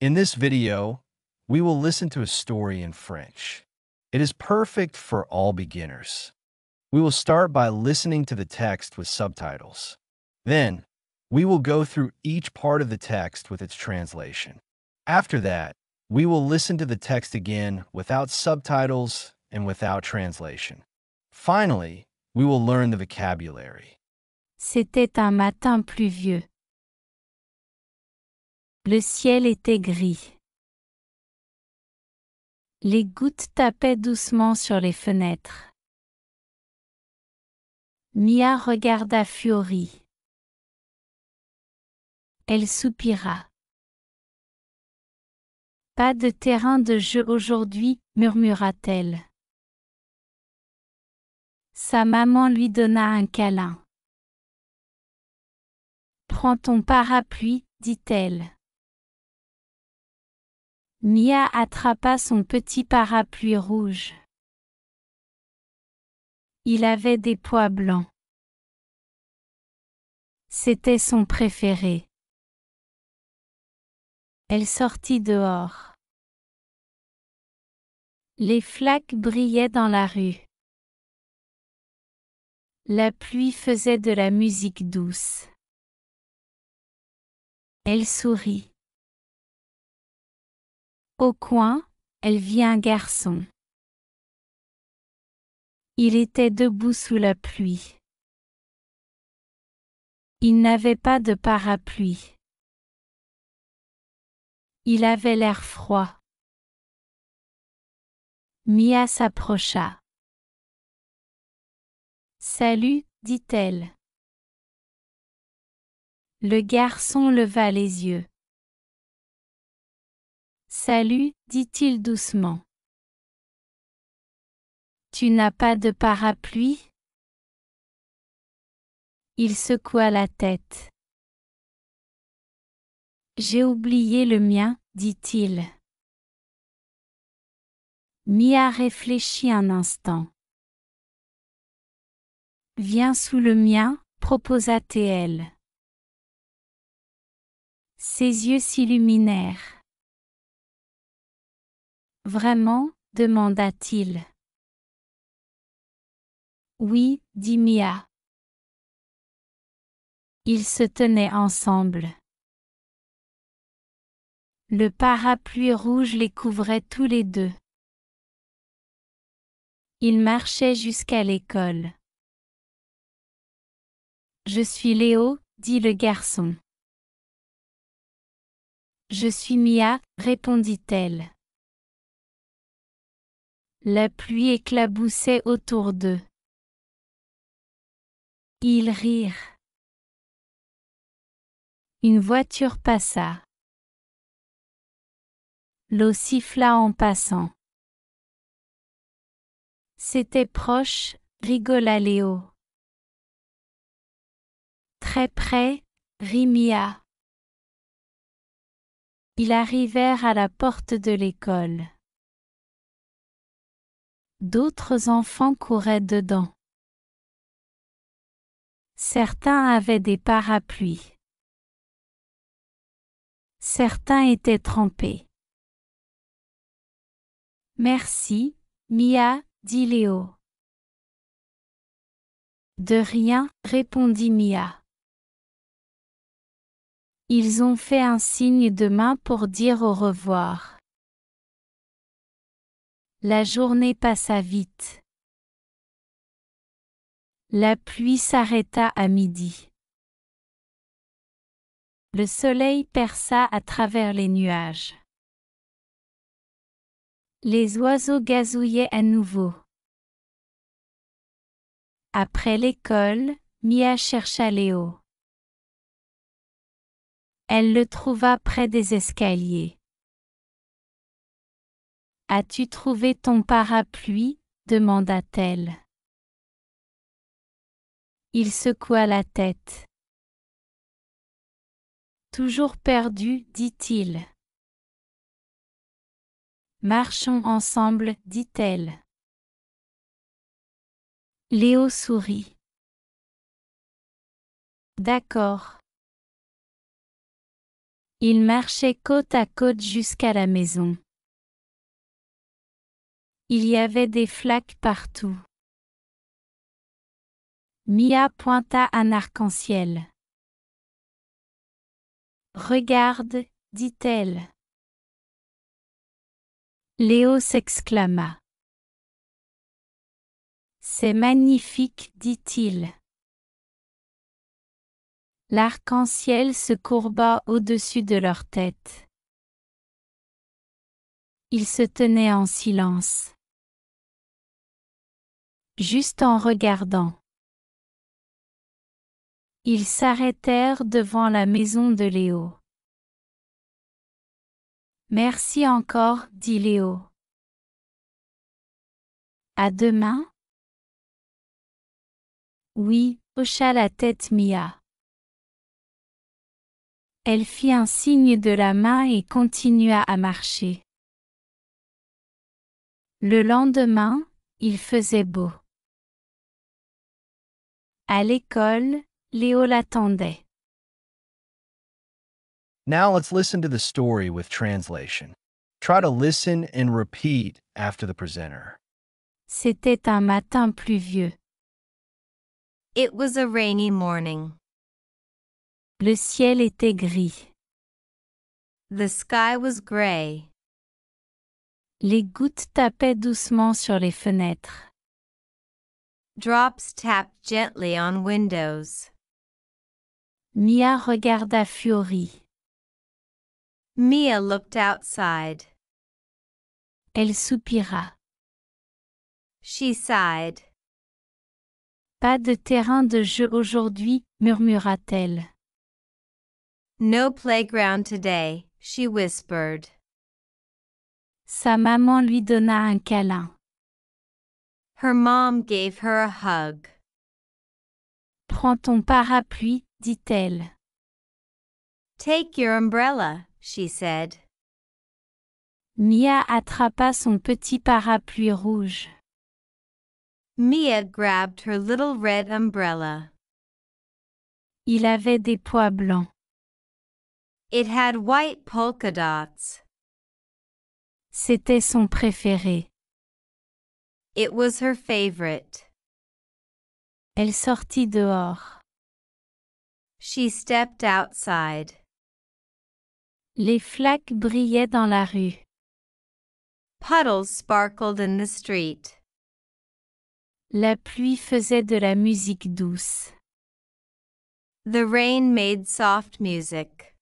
In this video, we will listen to a story in French. It is perfect for all beginners. We will start by listening to the text with subtitles. Then, we will go through each part of the text with its translation. After that, we will listen to the text again without subtitles and without translation. Finally, we will learn the vocabulary. C'était un matin pluvieux. Le ciel était gris. Les gouttes tapaient doucement sur les fenêtres. Mia regarda Fiori. Elle soupira. Pas de terrain de jeu aujourd'hui, murmura-t-elle. Sa maman lui donna un câlin. Prends ton parapluie, dit-elle. Mia attrapa son petit parapluie rouge. Il avait des pois blancs. C'était son préféré. Elle sortit dehors. Les flaques brillaient dans la rue. La pluie faisait de la musique douce. Elle sourit. Au coin, elle vit un garçon. Il était debout sous la pluie. Il n'avait pas de parapluie. Il avait l'air froid. Mia s'approcha. Salut, dit-elle. Le garçon leva les yeux. Salut, dit-il doucement. Tu n'as pas de parapluie? Il secoua la tête. J'ai oublié le mien, dit-il. Mia réfléchit un instant. Viens sous le mien, proposa-t-elle. Ses yeux s'illuminèrent. Vraiment? Demanda-t-il. Oui, dit Mia. Ils se tenaient ensemble. Le parapluie rouge les couvrait tous les deux. Ils marchaient jusqu'à l'école. Je suis Léo, dit le garçon. Je suis Mia, répondit-elle. La pluie éclaboussait autour d'eux. Ils rirent. Une voiture passa. L'eau siffla en passant. C'était proche, rigola Léo. Très près, rit Mia. Ils arrivèrent à la porte de l'école. D'autres enfants couraient dedans. Certains avaient des parapluies. Certains étaient trempés. Merci, Mia, dit Léo. De rien, répondit Mia. Ils ont fait un signe de main pour dire au revoir. La journée passa vite. La pluie s'arrêta à midi. Le soleil perça à travers les nuages. Les oiseaux gazouillaient à nouveau. Après l'école, Mia chercha Léo. Elle le trouva près des escaliers. As-tu trouvé ton parapluie? Demanda-t-elle. Il secoua la tête. Toujours perdu, dit-il. Marchons ensemble, dit-elle. Léo sourit. D'accord. Ils marchaient côte à côte jusqu'à la maison. Il y avait des flaques partout. Mia pointa un arc-en-ciel. Regarde, dit-elle. Léo s'exclama. C'est magnifique, dit-il. L'arc-en-ciel se courba au-dessus de leur tête. Ils se tenaient en silence. Juste en regardant. Ils s'arrêtèrent devant la maison de Léo. Merci encore, dit Léo. À demain? Oui, hocha la tête Mia. Elle fit un signe de la main et continua à marcher. Le lendemain, il faisait beau. À l'école, Léo l'attendait. Now let's listen to the story with translation. Try to listen and repeat after the presenter. C'était un matin pluvieux. It was a rainy morning. Le ciel était gris. The sky was gray. Les gouttes tapaient doucement sur les fenêtres. Drops tapped gently on windows. Mia regarda Fiori. Mia looked outside. Elle soupira. She sighed. Pas de terrain de jeu aujourd'hui, murmura-t-elle. No playground today, she whispered. Sa maman lui donna un câlin. Her mom gave her a hug. Prends ton parapluie, dit-elle. Take your umbrella, she said. Mia attrapa son petit parapluie rouge. Mia grabbed her little red umbrella. Il avait des pois blancs. It had white polka dots. C'était son préféré. It was her favorite. Elle sortit dehors. She stepped outside. Les flaques brillaient dans la rue. Puddles sparkled in the street. La pluie faisait de la musique douce. The rain made soft music.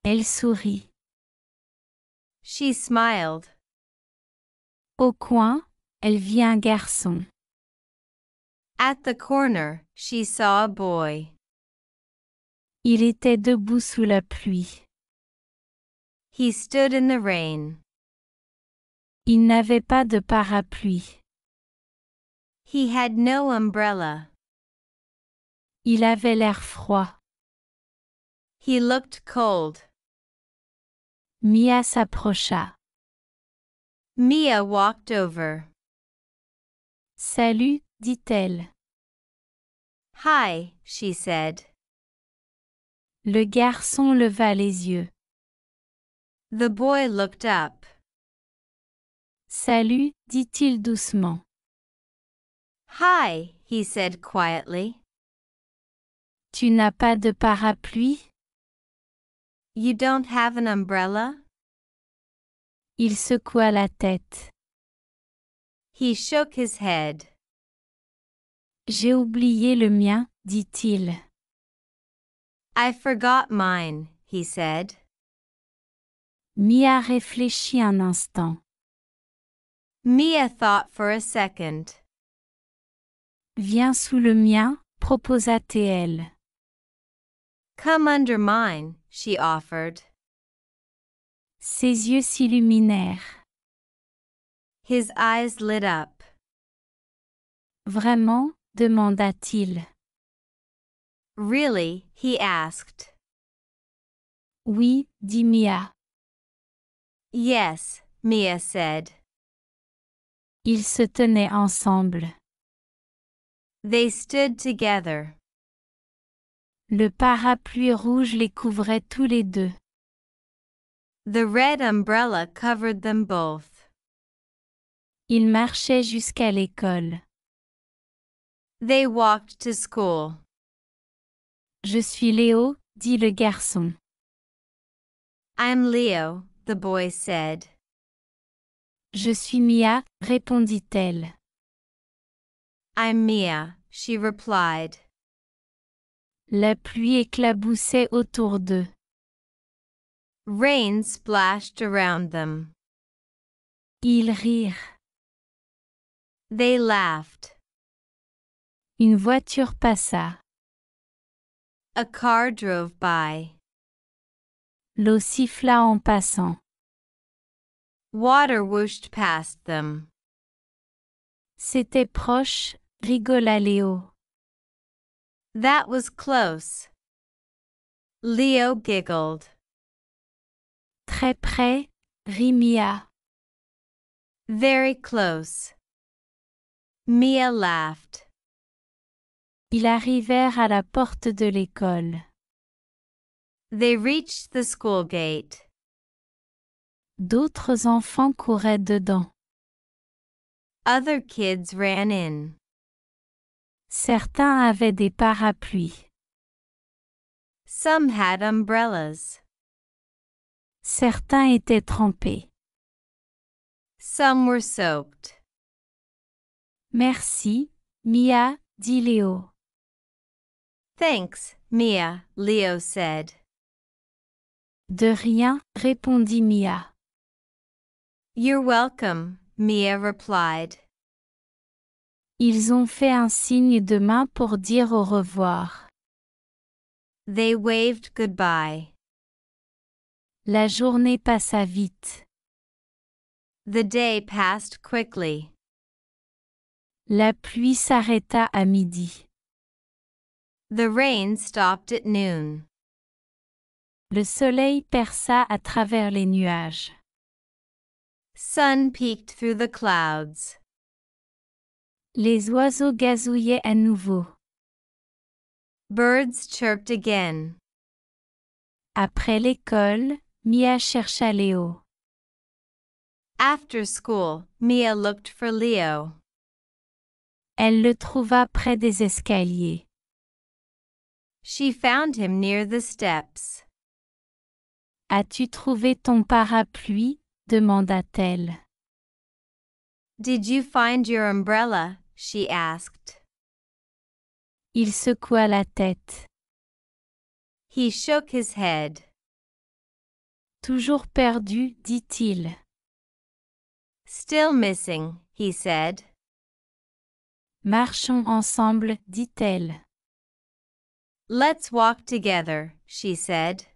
Elle sourit. She smiled. Au coin, elle vit un garçon. At the corner, she saw a boy. Il était debout sous la pluie. He stood in the rain. Il n'avait pas de parapluie. He had no umbrella. Il avait l'air froid. He looked cold. Mia s'approcha. Mia walked over. Salut, dit-elle. Hi, she said. Le garçon leva les yeux. The boy looked up. Salut, dit-il doucement. Hi, he said quietly. Tu n'as pas de parapluie? You don't have an umbrella? Il secoua la tête. He shook his head. J'ai oublié le mien, dit-il. I forgot mine, he said. Mia réfléchit un instant. Mia thought for a second. Viens sous le mien, proposa-t-elle. Come under mine, she offered. Ses yeux s'illuminèrent. His eyes lit up. Vraiment? Demanda-t-il. Really? He asked. Oui, dit Mia. Yes, Mia said. Ils se tenaient ensemble. They stood together. Le parapluie rouge les couvrait tous les deux. The red umbrella covered them both. Ils marchaient jusqu'à l'école. They walked to school. Je suis Léo, dit le garçon. I'm Leo, the boy said. Je suis Mia, répondit-elle. I'm Mia, she replied. La pluie éclaboussait autour d'eux. Rain splashed around them. Ils rirent. They laughed. Une voiture passa. A car drove by. L'eau siffla en passant. Water whooshed past them. C'était proche, rigola Léo. That was close. Leo giggled. Très près, rit Mia. Very close. Mia laughed. Ils arrivèrent à la porte de l'école. They reached the school gate. D'autres enfants couraient dedans. Other kids ran in. Certains avaient des parapluies. Some had umbrellas. Certains étaient trempés. Some were soaked. Merci, Mia, dit Léo. Thanks, Mia, Leo said. De rien, répondit Mia. You're welcome, Mia replied. Ils ont fait un signe de main pour dire au revoir. They waved goodbye. La journée passa vite. The day passed quickly. La pluie s'arrêta à midi. The rain stopped at noon. Le soleil perça à travers les nuages. Sun peeked through the clouds. Les oiseaux gazouillaient à nouveau. Birds chirped again. Après l'école, Mia chercha Léo. After school, Mia looked for Leo. Elle le trouva près des escaliers. She found him near the steps. As-tu trouvé ton parapluie? Demanda-t-elle. Did you find your umbrella? She asked. Il secoua la tête. He shook his head. Toujours perdu, dit-il. Still missing, he said. Marchons ensemble, dit-elle. Let's walk together, she said.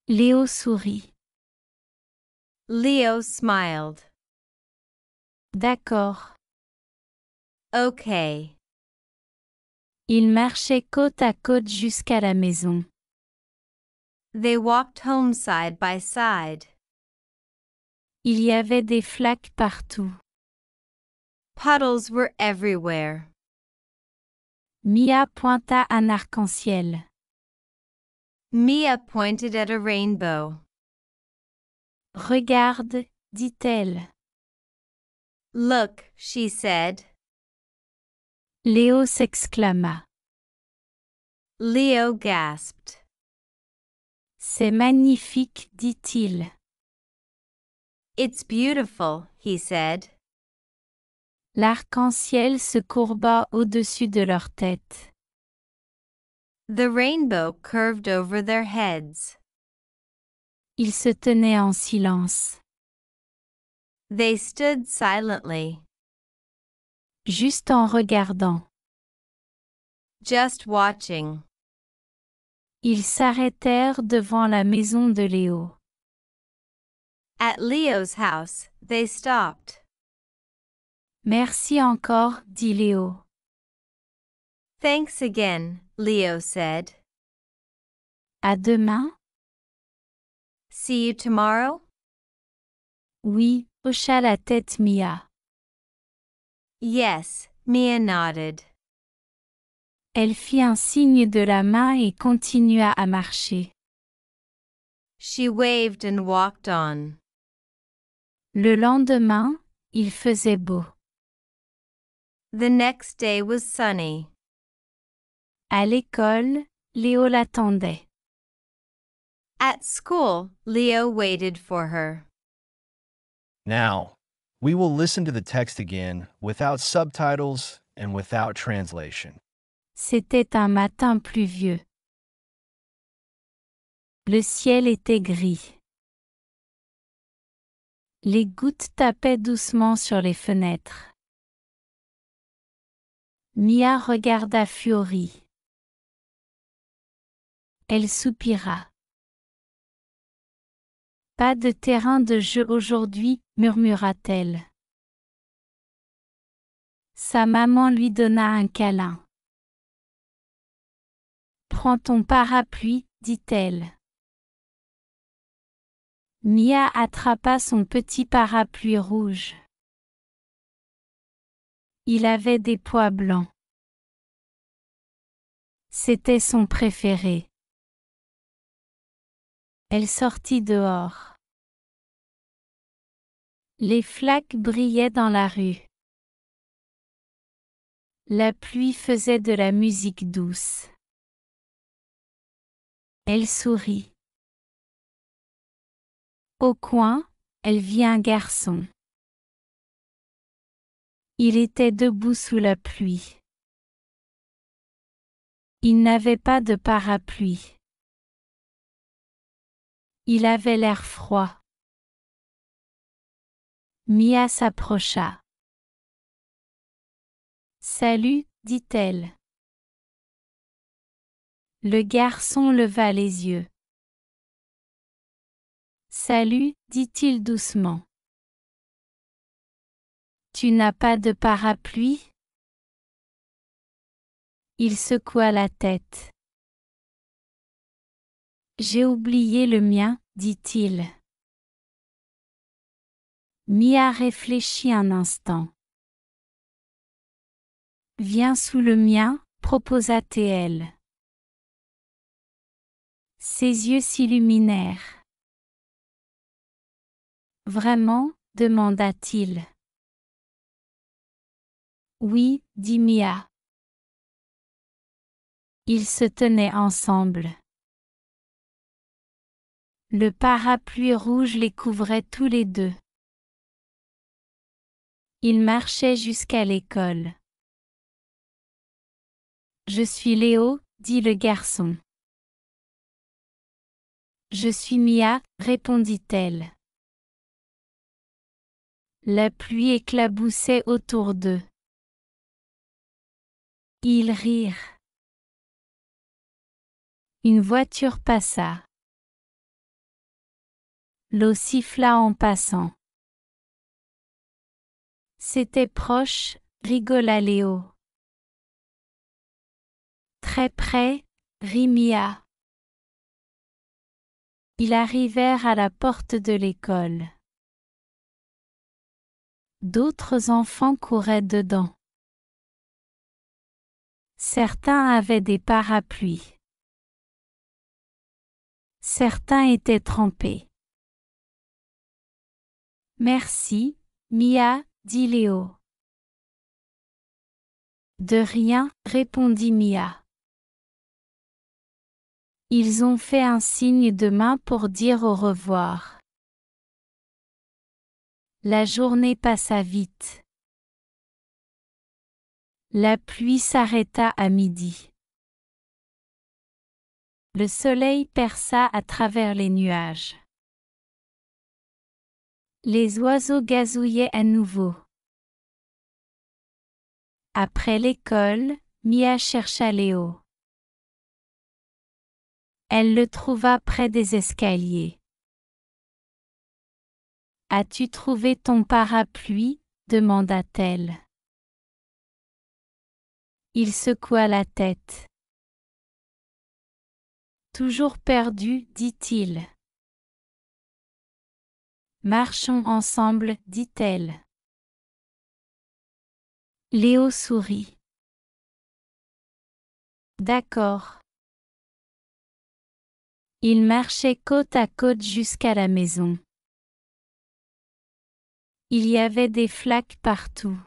Léo sourit. Leo smiled. D'accord. Okay. Ils marchaient côte à côte jusqu'à la maison. They walked home side by side. Il y avait des flaques partout. Puddles were everywhere. Mia pointa un arc-en-ciel. Mia pointed at a rainbow. Regarde, dit-elle. Look, she said. Léo s'exclama. Leo gasped. C'est magnifique, dit-il. It's beautiful, he said. L'arc-en-ciel se courba au-dessus de leur tête. The rainbow curved over their heads. Ils se tenaient en silence. They stood silently. Juste en regardant. Just watching. Ils s'arrêtèrent devant la maison de Léo. At Leo's house, they stopped. Merci encore, dit Léo. Thanks again, Leo said. À demain? See you tomorrow? Oui, hocha la tête Mia. Yes, Mia nodded. Elle fit un signe de la main et continua à marcher. She waved and walked on. Le lendemain, il faisait beau. The next day was sunny. À l'école, Léo l'attendait. At school, Leo waited for her. Now, we will listen to the text again without subtitles and without translation. C'était un matin pluvieux. Le ciel était gris. Les gouttes tapaient doucement sur les fenêtres. Mia regarda Fiori. Elle soupira. Pas de terrain de jeu aujourd'hui, murmura-t-elle. Sa maman lui donna un câlin. Prends ton parapluie, dit-elle. Mia attrapa son petit parapluie rouge. Il avait des pois blancs. C'était son préféré. Elle sortit dehors. Les flaques brillaient dans la rue. La pluie faisait de la musique douce. Elle sourit. Au coin, elle vit un garçon. Il était debout sous la pluie. Il n'avait pas de parapluie. Il avait l'air froid. Mia s'approcha. Salut, dit-elle. Le garçon leva les yeux. Salut, dit-il doucement. Tu n'as pas de parapluie? Il secoua la tête. J'ai oublié le mien, dit-il. Mia réfléchit un instant. Viens sous le mien, proposa-t-elle. Ses yeux s'illuminèrent. Vraiment? Demanda-t-il. Oui, dit Mia. Ils se tenaient ensemble. Le parapluie rouge les couvrait tous les deux. Ils marchaient jusqu'à l'école. Je suis Léo, dit le garçon. Je suis Mia, répondit-elle. La pluie éclaboussait autour d'eux. Ils rirent. Une voiture passa. L'eau siffla en passant. C'était proche, rigola Léo. Très près, rit Mia. Ils arrivèrent à la porte de l'école. D'autres enfants couraient dedans. Certains avaient des parapluies. Certains étaient trempés. Merci, Mia, dit Léo. De rien, répondit Mia. Ils ont fait un signe de main pour dire au revoir. La journée passa vite. La pluie s'arrêta à midi. Le soleil perça à travers les nuages. Les oiseaux gazouillaient à nouveau. Après l'école, Mia chercha Léo. Elle le trouva près des escaliers. « As-tu trouvé ton parapluie ?» demanda-t-elle. Il secoua la tête. « Toujours perdu, dit-il. »« Marchons ensemble, dit-elle. » Léo sourit. D'accord. Ils marchaient côte à côte jusqu'à la maison. Il y avait des flaques partout.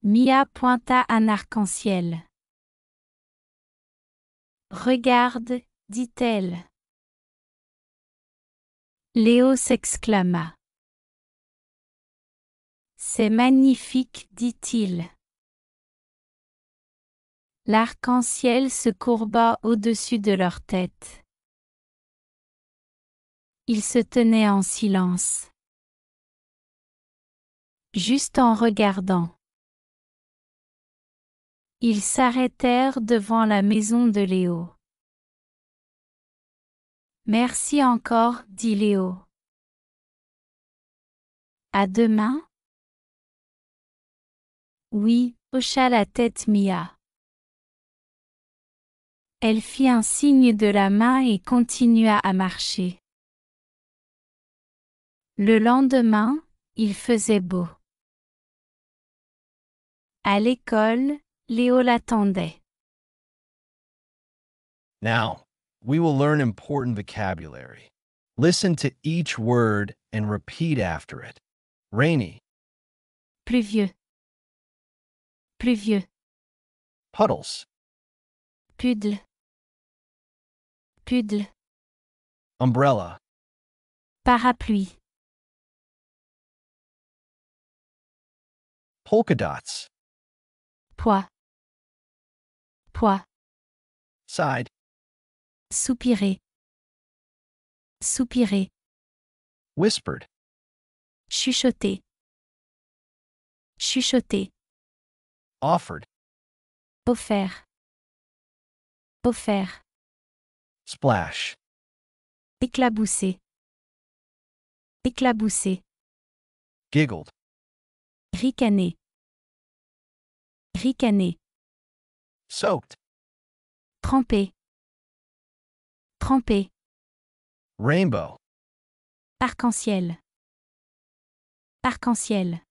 Mia pointa un arc-en-ciel. Regarde, dit-elle. Léo s'exclama. C'est magnifique, dit-il. L'arc-en-ciel se courba au-dessus de leur tête. Ils se tenaient en silence. Juste en regardant. Ils s'arrêtèrent devant la maison de Léo. Merci encore, dit Léo. À demain? Oui, hocha la tête Mia. Elle fit un signe de la main et continua à marcher. Le lendemain, il faisait beau. À l'école, Léo l'attendait. Now, we will learn important vocabulary. Listen to each word and repeat after it. Rainy, Pluvieux. Pluvieux. puddles, Puddle. Puddle. umbrella, Parapluie. polka dots, Poids. Poids. side, Soupirer. Soupirer. whispered, Chuchoter. Chuchoter. offered, Offert. Offert. splash, Éclabousser. Éclabousser. giggled, Ricaner. Ricaner. soaked, Tremper. Tremper. rainbow, Arc-en-ciel. Arc-en-ciel.